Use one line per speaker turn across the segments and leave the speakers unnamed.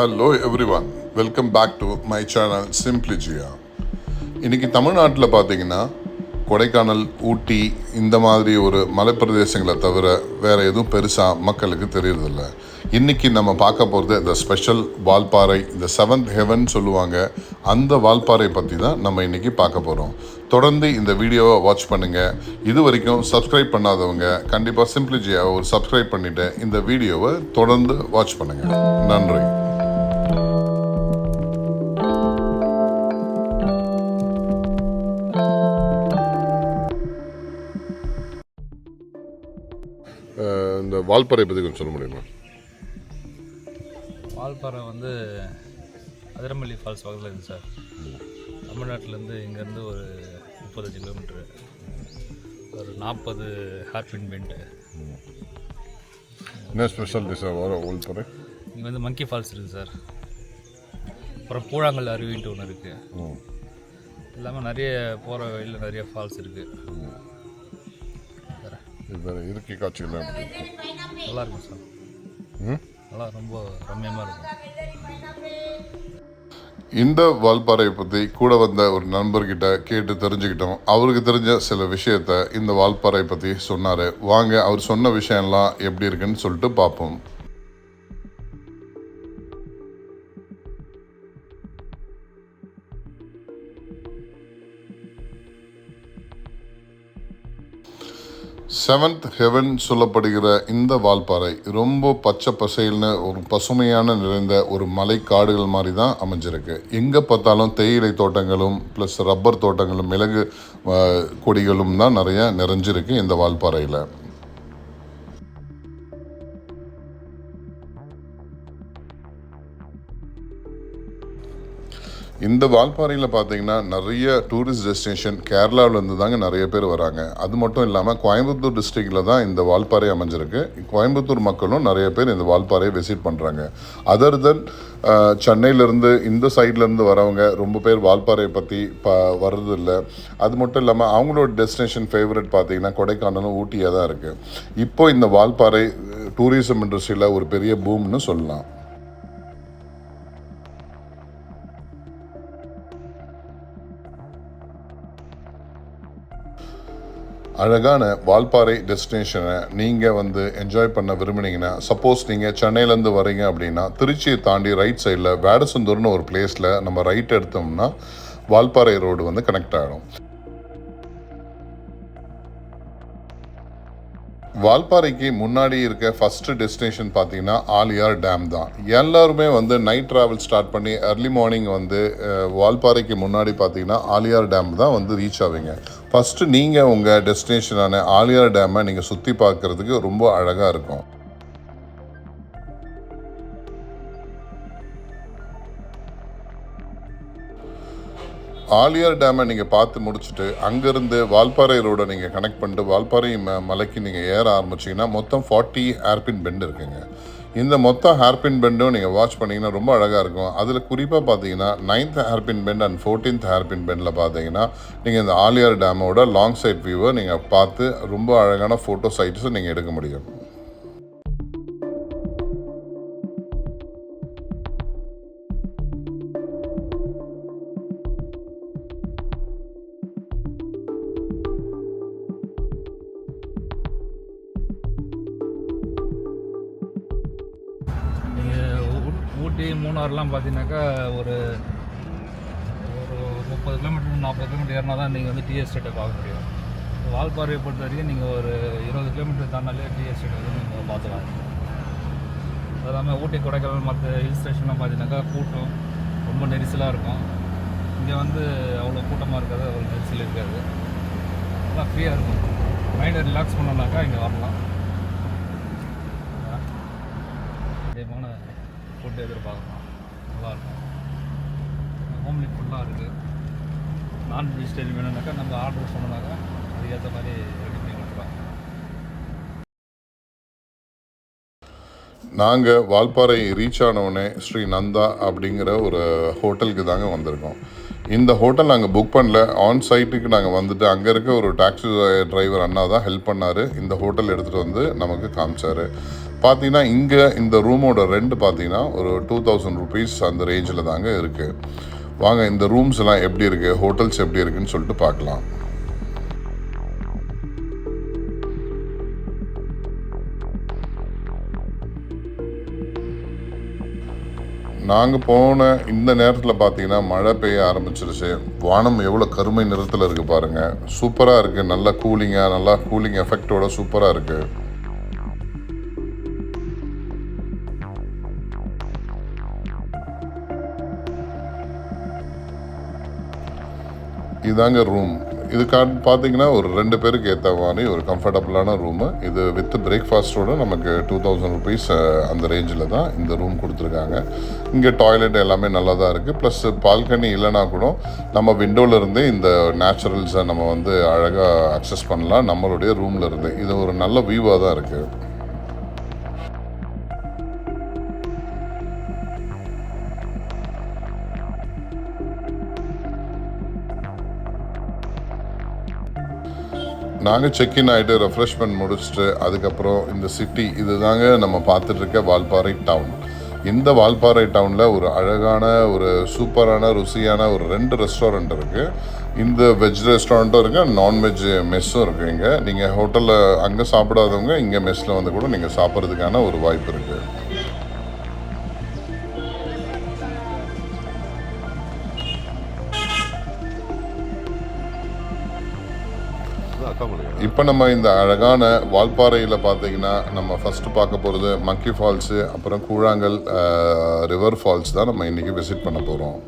Hello everyone, welcome back to my channel simply Jiya. இன்றைக்கி தமிழ்நாட்டில் பார்த்தீங்கன்னா கொடைக்கானல், ஊட்டி இந்த மாதிரி ஒரு மலைப்பிரதேசங்களை தவிர வேறு எதுவும் பெருசாக மக்களுக்கு தெரியறதில்ல. இன்றைக்கி நம்ம பார்க்க போகிறது இந்த ஸ்பெஷல் வால்பாறை, இந்த 7th ஹெவன் சொல்லுவாங்க. அந்த வால்பாறை பற்றி தான் நம்ம இன்றைக்கி பார்க்க போகிறோம். தொடர்ந்து இந்த வீடியோவை வாட்ச் பண்ணுங்கள். இது வரைக்கும் சப்ஸ்கிரைப் பண்ணாதவங்க கண்டிப்பாக சிம்பிளி ஜியாவை ஒரு சப்ஸ்கிரைப் பண்ணிவிட்டு இந்த வீடியோவை தொடர்ந்து வாட்ச் பண்ணுங்கள். நன்றி. இந்த வால்பாறை பற்றி கொஞ்சம் சொல்ல முடியுமா?
வால்பாறை வந்து அதிரம்பள்ளி ஃபால்ஸ் பக்கத்தில் இருக்குது சார். தமிழ்நாட்டிலேருந்து இங்கேருந்து ஒரு 35 கிலோமீட்ரு, ஒரு 40 ஹேர்பின் பெண்டு.
என்ன ஸ்பெஷாலிட்டி சார் வால்பாறை?
இங்கே வந்து மங்கி ஃபால்ஸ் இருக்குது சார். அப்புறம் பூழாங்கல் அருவின்ட்டு ஒன்று இருக்குது. இல்லாமல் நிறைய போகிற வழியில் நிறைய ஃபால்ஸ் இருக்குது.
இயற்கை காட்சிகள்
நல்லா இருக்கும் சார். நல்லா ரொம்ப ரம்யமாக இருக்கும்.
இந்த வால்பாறையை பற்றி கூட வந்த ஒரு நண்பர்கிட்ட கேட்டு தெரிஞ்சுக்கிட்டோம். அவருக்கு தெரிஞ்ச சில விஷயத்த இந்த வால்பாறை பற்றி சொன்னார். வாங்க அவர் சொன்ன விஷயம்லாம் எப்படி இருக்குன்னு சொல்லிட்டு பார்ப்போம். செவன்த் ஹெவன் சொல்லப்படுகிற இந்த வால்பாறை ரொம்ப பச்சை பசைல்னு ஒரு பசுமையான நிறைந்த ஒரு மலை காடுகள் மாதிரி தான் அமைஞ்சிருக்கு. எங்கே பார்த்தாலும் தேயிலை தோட்டங்களும் ப்ளஸ் ரப்பர் தோட்டங்களும் மிளகு கொடிகளும் தான் நிறைய நிறைஞ்சிருக்கு இந்த வால்பாறையில். இந்த வால்பாறையில் பார்த்தீங்கன்னா நிறைய டூரிஸ்ட் டெஸ்டினேஷன் கேரளாவிலேருந்து தாங்க நிறைய பேர் வராங்க. அது மட்டும் இல்லாமல் கோயம்புத்தூர் டிஸ்ட்ரிக்டில் தான் இந்த வால்பாறை அமைஞ்சிருக்கு. கோயம்புத்தூர் மக்களும் நிறைய பேர் இந்த வால்பாறையை விசிட் பண்ணுறாங்க. அதர் தென் சென்னையிலேருந்து இந்த சைட்லேருந்து வரவங்க ரொம்ப பேர் வால்பாறையை பற்றி வர்றதில்லை. அது மட்டும் இல்லாமல் அவங்களோட டெஸ்டினேஷன் ஃபேவரட் பார்த்தீங்கன்னா கொடைக்கானலும் ஊட்டியாக தான் இருக்குது. இப்போ இந்த வால்பாறை டூரிசம் இண்டஸ்ட்ரியில் ஒரு பெரிய பூம்னு சொல்லலாம். அழகான வால்பாறை டெஸ்டினேஷனை நீங்கள் வந்து என்ஜாய் பண்ண விரும்புனீங்கன்னா, சப்போஸ் நீங்கள் சென்னையிலேருந்து வரீங்க அப்படின்னா திருச்சியை தாண்டி ரைட் சைடில் வேடசந்தூர்னு ஒரு பிளேஸில் நம்ம ரைட் எடுத்தோம்னா வால்பாறை ரோடு வந்து கனெக்ட் ஆகிடும். வால்பாறைக்கு முன்னாடி இருக்க ஃபஸ்ட்டு டெஸ்டினேஷன் பார்த்தீங்கன்னா ஆலியார் டேம் தான். எல்லாருமே வந்து நைட் ட்ராவல் ஸ்டார்ட் பண்ணி அர்லி மார்னிங் வந்து வால்பாறைக்கு முன்னாடி பார்த்தீங்கன்னா ஆலியார் டேம் தான் வந்து ரீச் ஆவீங்க. ஃபஸ்ட்டு நீங்கள் உங்கள் டெஸ்டினேஷனான ஆலியார் டேமை நீங்கள் சுற்றி பார்க்குறதுக்கு ரொம்ப அழகாக இருக்கும். ஆலியார் டேமை நீங்கள் பார்த்து முடிச்சுட்டு அங்கேருந்து வால்பாறை ரோடை நீங்கள் கனெக்ட் பண்ணிட்டு வால்பாறை மலைக்கு நீங்கள் ஏற ஆரம்பிச்சிங்கன்னா மொத்தம் 40 ஹேர்பின் பெண்டு இருக்குங்க. இந்த மொத்தம் ஹேர்பின் பெண்டும் நீங்கள் வாட்ச் பண்ணிங்கன்னா ரொம்ப அழகாக இருக்கும். அதில் குறிப்பாக பார்த்தீங்கன்னா 9th hairpin bend and 14th hairpin பெண்டில் பார்த்தீங்கன்னா நீங்கள் இந்த ஆலியார் டேமோட லாங் சைட் வியூவை நீங்கள் பார்த்து ரொம்ப அழகான ஃபோட்டோ சைட்ஸை நீங்கள் எடுக்க முடியும்.
ஊட்டி மூணாறுலாம் பார்த்தீங்கன்னாக்கா ஒரு 30 கிலோமீட்டர் 40 கிலோமீட்டர் ஏறினா தான் நீங்கள் வந்து டீ எஸ்டேட்டை பார்க்க முடியும். வால்பாறையை பொறுத்த வரைக்கும் நீங்கள் ஒரு 20 கிலோமீட்டர் தாண்டாலே டீ எஸ்டேட் வந்து நீங்கள் பார்த்துக்கலாம். அது இல்லாமல் ஊட்டி, கொடைக்கானல் மற்ற ஹில் ஸ்டேஷன்லாம் பார்த்தீங்கன்னாக்கா கூட்டம் ரொம்ப நெரிசலாக இருக்கும். இங்கே வந்து அவ்வளோ கூட்டமாக இருக்காது, அவ்வளோ நெரிசல் இருக்காது. நல்லா ஃப்ரீயாக இருக்கும். மைண்டை ரிலாக்ஸ் பண்ணோம்னாக்கா இங்கே வரலாம். அதிகமான ஃபுட்டு எதிர்பார்க்கலாம், நல்லாயிருக்கும். ஹோம்லி ஃபுட்டாக இருக்குது. நான் வெஜிடேரியன் வேணும்னாக்கா நம்ம ஆர்டர் சொன்னோம்னாக்கா அதுக்கேற்ற மாதிரி ரெடி பண்ணி கொடுத்துருவாங்க.
நாங்கள் வால்பாறை ரீச் ஆனவுடனே ஸ்ரீ நந்தா அப்படிங்கிற ஒரு ஹோட்டலுக்கு தாங்க வந்திருக்கோம். இந்த ஹோட்டல் நாங்கள் புக் பண்ணல, ஆன் சைட்டுக்கு நாங்கள் வந்துட்டு அங்கே இருக்க ஒரு டாக்ஸி டிரைவர் அண்ணா தான் ஹெல்ப் பண்ணார். இந்த ஹோட்டல் எடுத்துகிட்டு வந்து நமக்கு காமிச்சார். பார்த்தீங்கன்னா இங்கே இந்த ரூமோட ரெண்ட் பார்த்தீங்கன்னா ஒரு 2000 rupees அந்த ரேஞ்சில் தாங்க இருக்குது. வாங்க இந்த ரூம்ஸ் எல்லாம் எப்படி இருக்குது, ஹோட்டல்ஸ் எப்படி இருக்குன்னு சொல்லிட்டு பார்க்கலாம். நாங்கள் போன இந்த நேரத்தில் பார்த்தீங்கன்னா மழை பெய்ய ஆரம்பிச்சிருச்சு. வானம் எவ்வளோ கருமை நிறத்தில் இருக்குது பாருங்கள். சூப்பராக இருக்குது, நல்லா கூலிங்காக, நல்லா கூலிங் எஃபெக்டோட சூப்பராக இருக்குது. இதாங்க ரூம். இது பார்த்தீங்கன்னா ஒரு 2 பேருக்கு ஏற்ற மாதிரி ஒரு கம்ஃபர்டபுளான ரூமு. இது வித் பிரேக்ஃபாஸ்ட்டோடு நமக்கு 2000 rupees அந்த ரேஞ்சில் தான் இந்த ரூம் கொடுத்துருக்காங்க. இங்கே டாய்லெட் எல்லாமே நல்லா தான் இருக்குது. ப்ளஸ் பால்கனி இல்லைனா கூட நம்ம விண்டோவிலேருந்தே இந்த நேச்சுரல்ஸை நம்ம வந்து அழகாக அக்சஸ் பண்ணலாம் நம்மளுடைய ரூமில் இருந்து. இது ஒரு நல்ல வியூவாக தான் இருக்குது. நாங்கள் செக்இன் ஆகிட்டு ரெஃப்ரெஷ்மெண்ட் முடிச்சுட்டு அதுக்கப்புறம் இந்த சிட்டி இது தாங்க நம்ம பார்த்துட்ருக்க வால்பாறை டவுன். இந்த வால்பாறை டவுனில் ஒரு அழகான ஒரு சூப்பரான ருசியான ஒரு 2 ரெஸ்டாரண்ட் இருக்குது. இந்த வெஜ் ரெஸ்டாரண்ட்டும் இருக்குது, நான்வெஜ் மெஸ்ஸும் இருக்குது. இங்கே நீங்கள் ஹோட்டலில் அங்கே சாப்பிடாதவங்க இங்கே மெஸ்ஸில் வந்து கூட நீங்கள் சாப்பிட்றதுக்கான ஒரு வாய்ப்பு இருக்குது. இப்போ நம்ம இந்த அழகான வால்பாறையில் பார்த்தீங்கன்னா நம்ம ஃபஸ்ட்டு பார்க்க போகிறது மங்கி ஃபால்ஸு, அப்புறம் கூழாங்கல் ரிவர் ஃபால்ஸ் தான் நம்ம இன்றைக்கி விசிட் பண்ண போகிறோம்.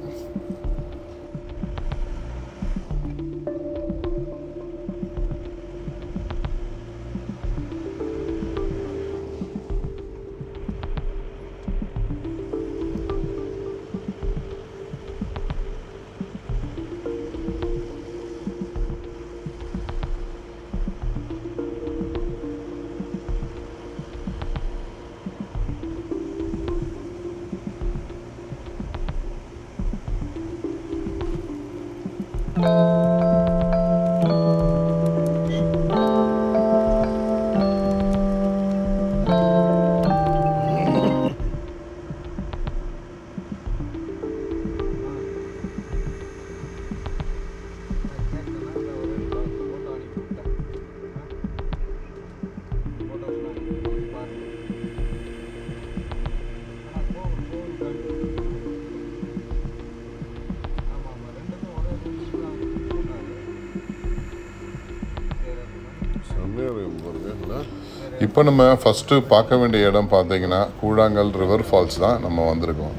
இப்போ நம்ம ஃபஸ்ட்டு பார்க்க வேண்டிய இடம் பார்த்தீங்கன்னா கூழாங்கல் ரிவர் ஃபால்ஸ் தான் நம்ம வந்திருக்கோம்.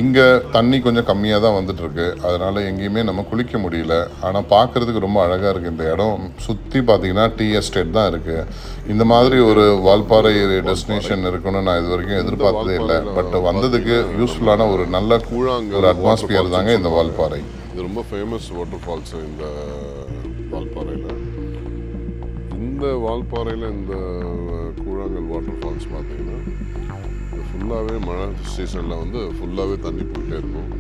இங்கே தண்ணி கொஞ்சம் கம்மியாக தான் வந்துட்டுருக்கு, அதனால் எங்கேயுமே நம்ம குளிக்க முடியல. ஆனால் பார்க்குறதுக்கு ரொம்ப அழகாக இருக்குது. இந்த இடம் சுற்றி பார்த்தீங்கன்னா டீ எஸ்டேட் தான் இருக்குது. இந்த மாதிரி ஒரு வால்பாறை டெஸ்டினேஷன் இருக்குன்னு நான் இது வரைக்கும் எதிர்பார்த்ததே இல்லை. பட் வந்ததுக்கு யூஸ்ஃபுல்லான ஒரு நல்ல ஒரு அட்மாஸ்பியர் தாங்க இந்த வால்பாறை.
இது ரொம்ப ஃபேமஸ் வாட்டர் ஃபால்ஸு இந்த வால்பாறையில். இந்த வால்பாறையில் இந்த கூழாங்கல் வாட்டர் ஃபால்ஸ் பார்த்தீங்கன்னா ஃபுல்லாகவே மழை சீசனில் வந்து ஃபுல்லாகவே தண்ணி போயிட்டே இருக்கும்.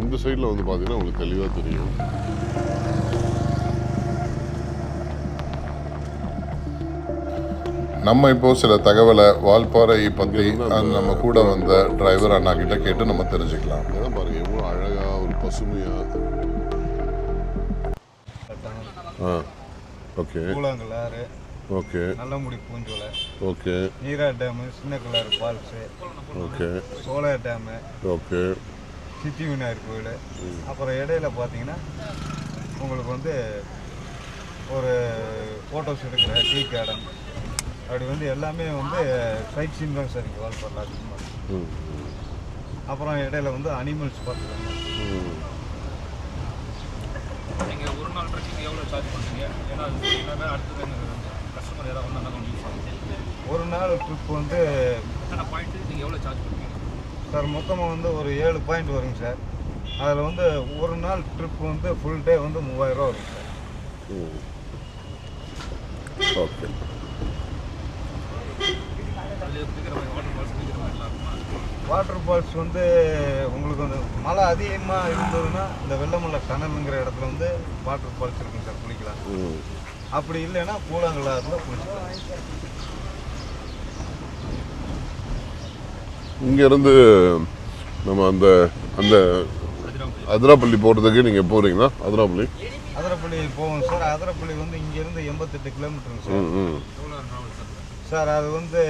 இந்த சைடில் வந்து பார்த்தீங்கன்னா உங்களுக்கு தெளிவாக தெரியும்.
நம்ம இப்போ சில தகவலை வால்பாறை பற்றி நம்ம கூட வந்த டிரைவர் அண்ணா கிட்ட கேட்டு நம்ம தெரிஞ்சுக்கலாம்.
அதான் பாருங்கள் எவ்வளோ அழகாக ஒரு பசுமையாக. ஓகே,
கூழாங்கல்லாறு,
ஓகே,
நல்லமுடி பூஞ்சோலை,
ஓகே,
நீரா டேமு, சின்ன கல்லாறு ஃபால்ஸு,
ஓகே,
சோழர் டேமு,
ஓகே,
சித்தி விநாயகர் கோயில். அப்புறம் இடையில பார்த்தீங்கன்னா உங்களுக்கு வந்து ஒரு ஃபோட்டோஸ் எடுக்கிற டீ கார்டன், அப்படி வந்து எல்லாமே வந்து சைட் சீன் தான் சார் இங்கே வால்பாறை அதிகமாக. அப்புறம் இடையில வந்து அனிமல்ஸ் பார்த்துக்கோங்க.
நீங்கள் ஒரு நாள் ட்ரெக்கிங் எவ்வளோ சார்ஜ் பண்ணுறீங்க? ஏன்னா அது எல்லாமே அடுத்தது கஸ்டமர் ஏதாவது ஒன்றா கொஞ்சம் யூஸ் ஆகும்.
ஒரு நாள் ட்ரிப் வந்து
எத்தனை பாயிண்ட்டு நீங்கள் எவ்வளோ சார்ஜ் பண்ணுவீங்க
சார்? மொத்தமாக வந்து ஒரு 7 பாயிண்ட் வருங்க சார். அதில் வந்து ஒரு நாள் ட்ரிப் வந்து ஃபுல் டே வந்து 3000 ரூபா வருங்க சார்.
ஓகே.
வாட்டர் ஃபால்ஸ் வந்து உங்களுக்கு வந்து மழை அதிகமாக இருந்ததுன்னா இந்த வெள்ளமல்ல டனலுங்கிற இடத்துல வந்து வாட்டர் ஃபால்ஸ் இருக்குங்க சார், குளிக்கலாம். அப்படி இல்லைன்னா கூழாங்கல்லாறுல குளிச்சுக்கலாம்.
இங்கேருந்து நம்ம அந்த அந்த அதிராப்பள்ளி போகிறதுக்கு நீங்கள் போகிறீங்களா? அதிராப்பள்ளி
போவோம் சார். அதிரப்பள்ளி வந்து இங்கேருந்து 88 கிலோமீட்டருங்க சார்.
ம்.
சார் அது வந்து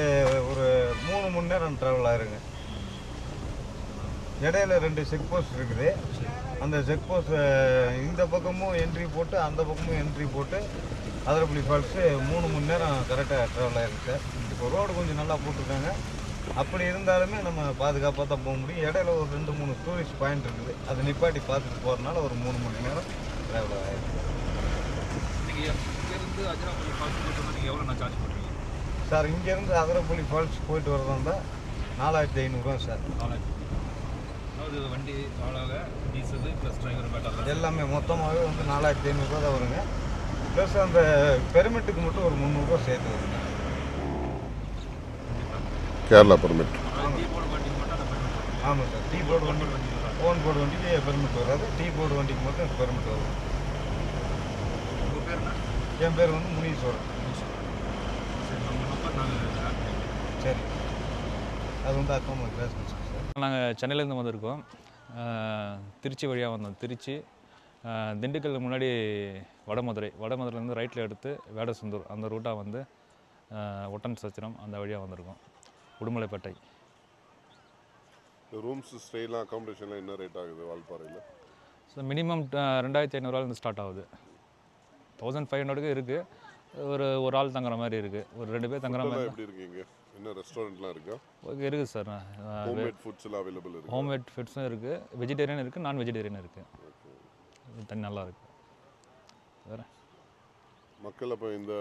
ஒரு 3 மணி நேரம் ட்ராவல் ஆயிருங்க. இடையில 2 செக் போஸ்ட் இருக்குது. அந்த செக் போஸ்ட் இந்த பக்கமும் என்ட்ரி போட்டு அந்த பக்கமும் என்ட்ரி போட்டு அதிரப்பள்ளி ஃபால்ஸு 3 மணி நேரம் கரெக்டாக ட்ராவல் ஆயிருக்கு சார். இப்போ ரோடு கொஞ்சம் நல்லா போட்டிருக்காங்க. அப்படி இருந்தாலுமே நம்ம பாதுகாப்பாக தான் போக முடியும். இடையில ஒரு 2-3 டூரிஸ்ட் பாயிண்ட் இருக்குது. அதை நிப்பாட்டி பார்த்துட்டு போகிறதுனால ஒரு 3 மணி நேரம் ட்ராவல் ஆயிருக்கு.
இங்கேருந்து அதிராப்பள்ளி ஃபால்ஸ் போயிட்டு வந்தால் நீங்கள் எவ்வளோ சார்ஜ் பண்ணுறீங்க
சார்? இங்கேருந்து அதிரப்பள்ளி ஃபால்ஸ் போயிட்டு வரதா இருந்தால் 4500 சார்.
4000. அதாவது வண்டி வாடகை, டீசலு ப்ளஸ் டிரைவர் பேட்டா
எல்லாமே மொத்தமாகவே வந்து 4500 தான் வருங்க. ப்ளஸ் அந்த பெர்மிட்டுக்கு மட்டும் ஒரு 300 சேர்த்து வருங்க.
கேரளா பெர்மிட்.
டீ போர்டு வண்டிக்கு மட்டும் அந்த பெர்மிட் வரும்.
ஆமாம் சார். டீ போர்டு வண்டி ஓன் போர்டு வண்டிக்கு பெர்மிட் வராது. டீ போர்டு வண்டிக்கு மட்டும் பெர்மிட் வரும்.
உங்கள் பேர் என்ன?
என் பேர் வந்து முனீஸ்வரன்.
சரி, உங்கள் நம்பர் நாங்கள்
சரி, அது வந்து அக்கௌண்ட் பேசணும் சார்.
நாங்கள் சென்னையிலேருந்து வந்திருக்கோம். திருச்சி வழியாக வந்தோம். திருச்சி திண்டுக்கல் முன்னாடி வடமதுரைலேருந்து ரைட்டில் எடுத்து வேடசந்தூர் அந்த ரூட்டாக வந்து ஒட்டன் சத்திரம் அந்த வழியாக வந்திருக்கோம். உடுமலைப்பேட்டை.
ரூம்ஸ் ஸ்டேலாம் அக்காமடேஷன்லாம் என்ன ரேட் ஆகுது வால்பாறையில்?
ஸோ மினிமம் 2500 ஸ்டார்ட் ஆகுது. 1500 இருக்குது. ஒரு ஆள் தங்குற மாதிரி இருக்குது. ஒரு 2 பேர் தங்குற மாதிரி.
எப்படி இருக்கீங்க? என்ன ரெஸ்டாரண்ட்லாம் இருக்கா?
ஓகே, இருக்குது சார்.
ஹோம்மேட் ஃபுட்ஸ் எல்லாம் அவைலபிள் இருக்கு.
ஹோம்மேட் ஃபுட்ஸும் இருக்குது, வெஜிடேரியன் இருக்குது, நான் வெஜிடேரியன் இருக்குது. தண்ணி நல்லா இருக்குது. வேறு
மக்கள் அப்போ இந்த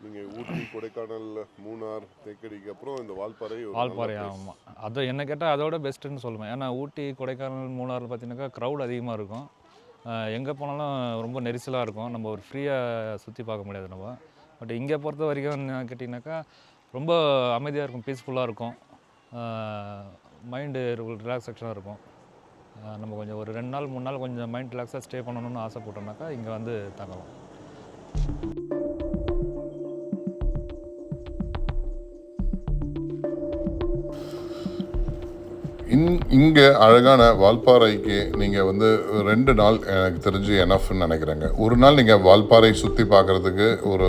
நீங்கள் ஊட்டி, கொடைக்கானல், மூணார், தேக்கடிக்கு அப்புறம் இந்த வால்பாறை
ஆமாம். அதை என்ன கேட்டால் அதோட பெஸ்ட்டுன்னு சொல்லுவேன். ஏன்னா ஊட்டி, கொடைக்கானல், மூணாரில் பார்த்தீங்கன்னாக்கா க்ரௌட் அதிகமாக இருக்கும். எங்கே போனாலும் ரொம்ப நெரிசலாக இருக்கும். நம்ம ஒரு ஃப்ரீயாக சுற்றி பார்க்க முடியாது நம்ம. பட் இங்கே பொறுத்த வரைக்கும் கேட்டிங்கனாக்கா ரொம்ப அமைதியாக இருக்கும், பீஸ்ஃபுல்லாக இருக்கும். மைண்டு ரிலாக்ஸேஷனாக இருக்கும். நம்ம கொஞ்சம் ஒரு 2 நாள் 3 நாள் கொஞ்சம் மைண்ட் ரிலாக்ஸாக ஸ்டே பண்ணணும்னு ஆசைப்பட்டோம்னாக்கா இங்கே வந்து தங்கலாம்.
இங்கே அழகான வால்பாறைக்கு நீங்கள் வந்து 2 நாள் எனக்கு தெரிஞ்சு எனஃப்னு நினைக்கிறேங்க. ஒரு நாள் நீங்கள் வால்பாறை சுற்றி பார்க்குறதுக்கு ஒரு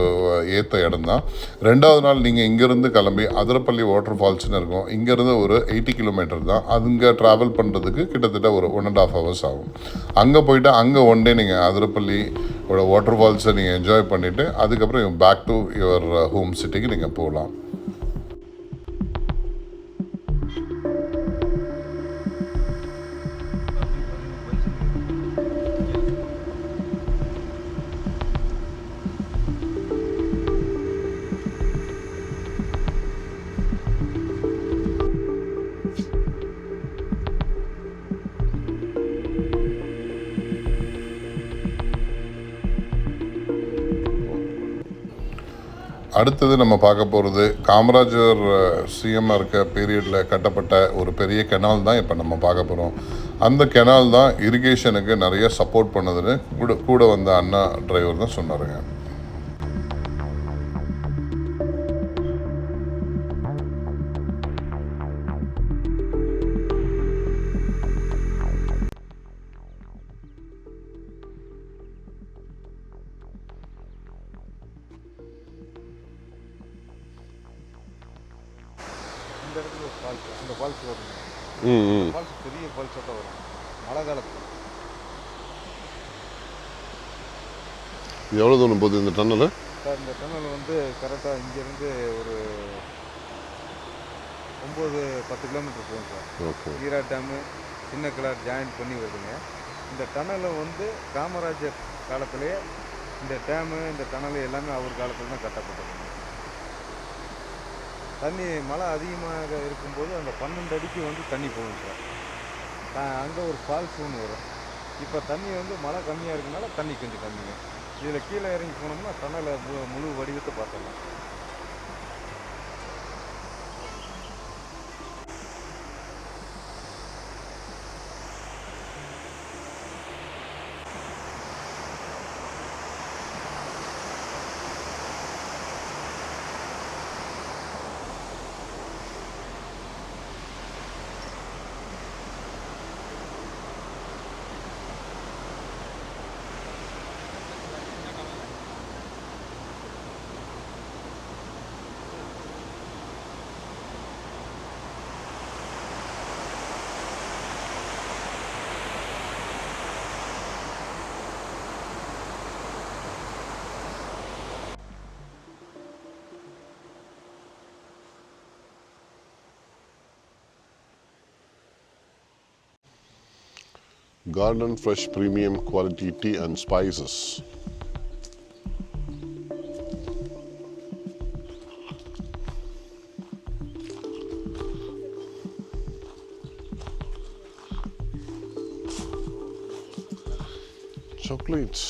ஏற்ற இடம் தான். 2வது நாள் நீங்கள் இங்கேருந்து கிளம்பி அதிரப்பள்ளி வாட்டர் ஃபால்ஸ்னு இருக்கும். இங்கேருந்து ஒரு 80 கிலோமீட்டர் தான். அங்கே ட்ராவல் பண்ணுறதுக்கு கிட்டத்தட்ட ஒரு 1.5 hours ஆகும். அங்கே போயிட்டு அங்கே ஒன் டே நீங்கள் அதிரப்பள்ளியோட வாட்டர் ஃபால்ஸை நீங்கள் என்ஜாய் பண்ணிவிட்டு அதுக்கப்புறம் பேக் டு யுவர் ஹோம் சிட்டிக்கு நீங்கள் போகலாம். அடுத்தது நம்ம பார்க்க போகிறது காமராஜர் சிஎம்மாக இருக்க பீரியடில் கட்டப்பட்ட ஒரு பெரிய கெனால் தான் இப்போ நம்ம பார்க்க போகிறோம். அந்த கெனால் தான் இரிகேஷனுக்கு நிறைய சப்போர்ட் பண்ணதுன்னு கூட வந்த அண்ணா டிரைவர் தான் சொன்னாருங்க.
இந்த இடத்துல ஒரு ஃபால்ஸ், அந்த ஃபால்ஸ் வருங்க. ஃபால்ஸ் பெரிய ஃபால்ஸாக தான் வரும் மழை காலத்தில்.
எவ்வளோ தூரம் போகுது இந்த டன்னல்?
சார் இந்த டன்னல் வந்து கரெக்டாக இங்கேருந்து ஒரு 9-10 கிலோமீட்டர் போகும் சார்.
ஓகே.
ஈரா டேமு சின்ன கிளார் ஜாயின் பண்ணி வருதுங்க. இந்த டன்னலை வந்து காமராஜர் காலத்திலே இந்த டேமு இந்த டன்னல் எல்லாமே அவர் காலத்தில் தான் கட்டப்பட்டதுங்க. தண்ணி மழை அதிகமாக இருக்கும்போது அந்த 12 அடிக்கு வந்து தண்ணி போகும் சார். அங்கே ஒரு ஃபால்ஸ் ஒன்று வரும். இப்போ தண்ணி வந்து மழை கம்மியாக இருக்கனால தண்ணி கொஞ்சம் கம்மிங்க. இதில் கீழே இறங்கி போனோம்னா டன்னலை முழு வடிவத்தை பார்த்துடலாம்.
Garden Fresh Premium Quality Tea and Spices. Chocolates.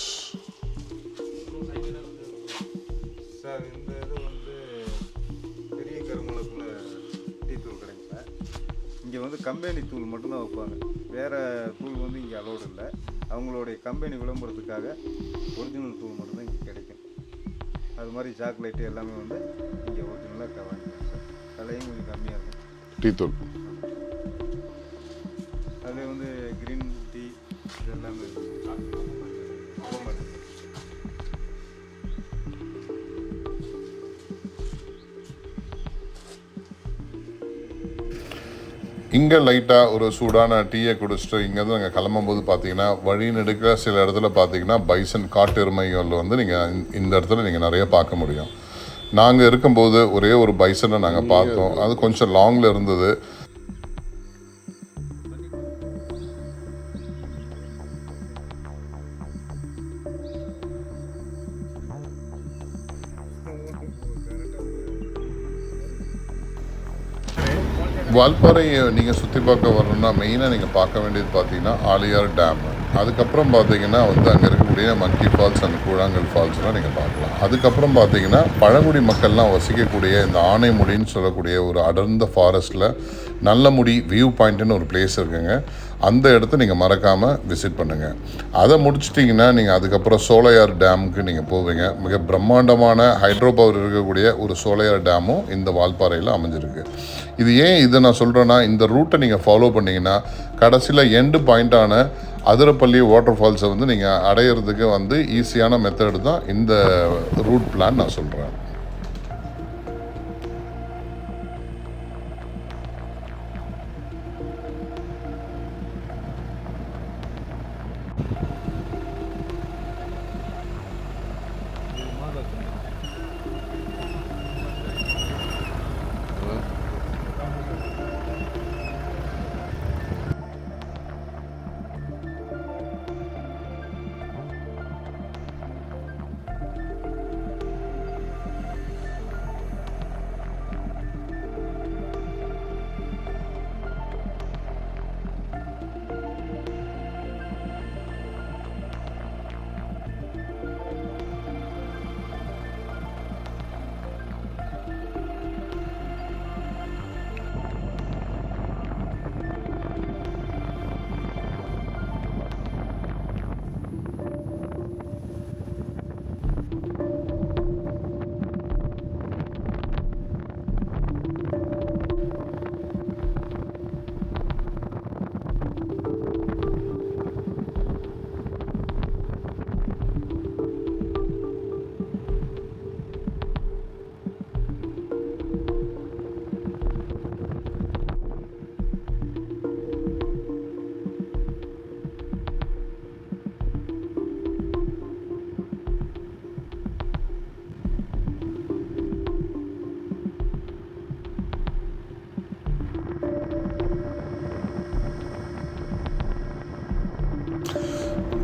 Sir இந்த இது வந்து பெரிய கருமலக்குள்ள டீ தூள் கிடைக்கும் சார். இங்கே வந்து கம்பெனி தூள் மட்டும்தான் வைப்பாங்க, வேறு தூள் வந்து இங்கே அலோடு இல்லை. அவங்களுடைய கம்பெனி விளம்பரத்துக்காக ஒரிஜினல் தூள் மட்டும்தான் இங்கே கிடைக்கும். அது மாதிரி சாக்லேட்டு எல்லாமே வந்து இங்கே ஒரிஜினலாக வாங்கிக்கலாம் சார். விலையும் கொஞ்சம் கம்மியாக இருக்கும்.
டீ தூள்.
அதில் வந்து க்ரீன் டீ இது எல்லாமே
இங்கே லைட்டாக ஒரு சூடான டீயை குடிச்சிட்டு இங்கேருந்து நாங்கள் கிளம்பும்போது பார்த்தீங்கன்னா வழி நெடுக்க சில இடத்துல பார்த்தீங்கன்னா பைசன் காட்டெருமைகள் வந்து நீங்கள் இந்த இடத்துல நீங்கள் நிறைய பார்க்க முடியும். நாங்கள் இருக்கும்போது ஒரே ஒரு பைசனை நாங்கள் பார்த்தோம். அது கொஞ்சம் லாங்கில் இருந்தது. வால்பாறையை நீங்கள் சுற்றி பார்க்க வரணும்னா மெயினாக நீங்கள் பார்க்க வேண்டியது பார்த்தீங்கன்னா ஆலியார் டேம். அதுக்கப்புறம் பார்த்தீங்கன்னா வந்து அங்கே இருக்கக்கூடிய மங்கி ஃபால்ஸ் அண்ட் கூழாங்கல் ஃபால்ஸ்லாம் நீங்கள் பார்க்கலாம். அதுக்கப்புறம் பார்த்தீங்கன்னா பழங்குடி மக்கள்லாம் வசிக்கக்கூடிய இந்த ஆனைமுடின்னு சொல்லக்கூடிய ஒரு அடர்ந்த ஃபாரஸ்ட்டில் நல்லமுடி வியூ பாயிண்ட்டுன்னு ஒரு பிளேஸ் இருக்குங்க. அந்த இடத்த நீங்கள் மறக்காமல் விசிட் பண்ணுங்கள். அதை முடிச்சிட்டிங்கன்னா நீங்கள் அதுக்கப்புறம் சோலையார் டேமுக்கு நீங்கள் போவீங்க. மிக பிரம்மாண்டமான ஹைட்ரோ பவர் இருக்கக்கூடிய ஒரு சோலையார் டேமும் இந்த வால்பாறையில் அமைஞ்சிருக்கு. இது ஏன் இதை நான் சொல்கிறேன்னா, இந்த ரூட்டை நீங்கள் ஃபாலோ பண்ணிங்கன்னா கடைசியில் எண்டு பாயிண்ட்டான அதிரப்பள்ளி வாட்டர் ஃபால்ஸை வந்து நீங்கள் அடையிறதுக்கு வந்து ஈஸியான மெத்தடு தான் இந்த ரூட் பிளான் நான் சொல்கிறேன்.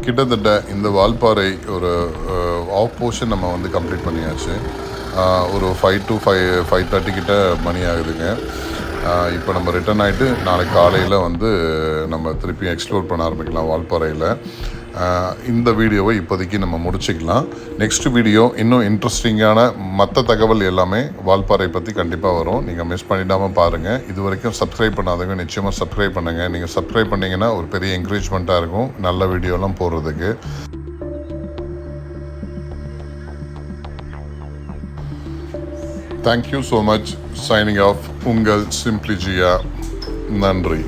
கிட்டத்தட்ட இந்த வால்பாறை ஒரு ஆஃப் போர்ஷன் நம்ம வந்து கம்ப்ளீட் பண்ணியாச்சு. ஒரு 5 to 5:30 கிட்ட மணி ஆகுதுங்க. இப்போ நம்ம ரிட்டர்ன் ஆகிட்டு நாளைக்கு காலையில் வந்து நம்ம திருப்பி எக்ஸ்ப்ளோர் பண்ண ஆரம்பிக்கலாம் வால்பாறையில். இந்த வீடியோவை இப்போதைக்கு நம்ம முடிச்சுக்கலாம். நெக்ஸ்ட் வீடியோ இன்னும் இன்ட்ரெஸ்டிங்கான மற்ற தகவல் எல்லாமே வால்பாறை பற்றி கண்டிப்பாக வரும். நீங்கள் மிஸ் பண்ணிடாமல் பாருங்கள். இது வரைக்கும் சப்ஸ்கிரைப் பண்ணாதவங்க நிச்சயமாக சப்ஸ்கிரைப் பண்ணுங்கள். நீங்கள் சப்ஸ்கிரைப் பண்ணிங்கன்னா ஒரு பெரிய என்கரேஜ்மெண்ட்டாக இருக்கும் நல்ல வீடியோலாம் போடுறதுக்கு. Thank you so much. Signing off. உங்கள் சிம்பிளி ஜியா. நன்றி.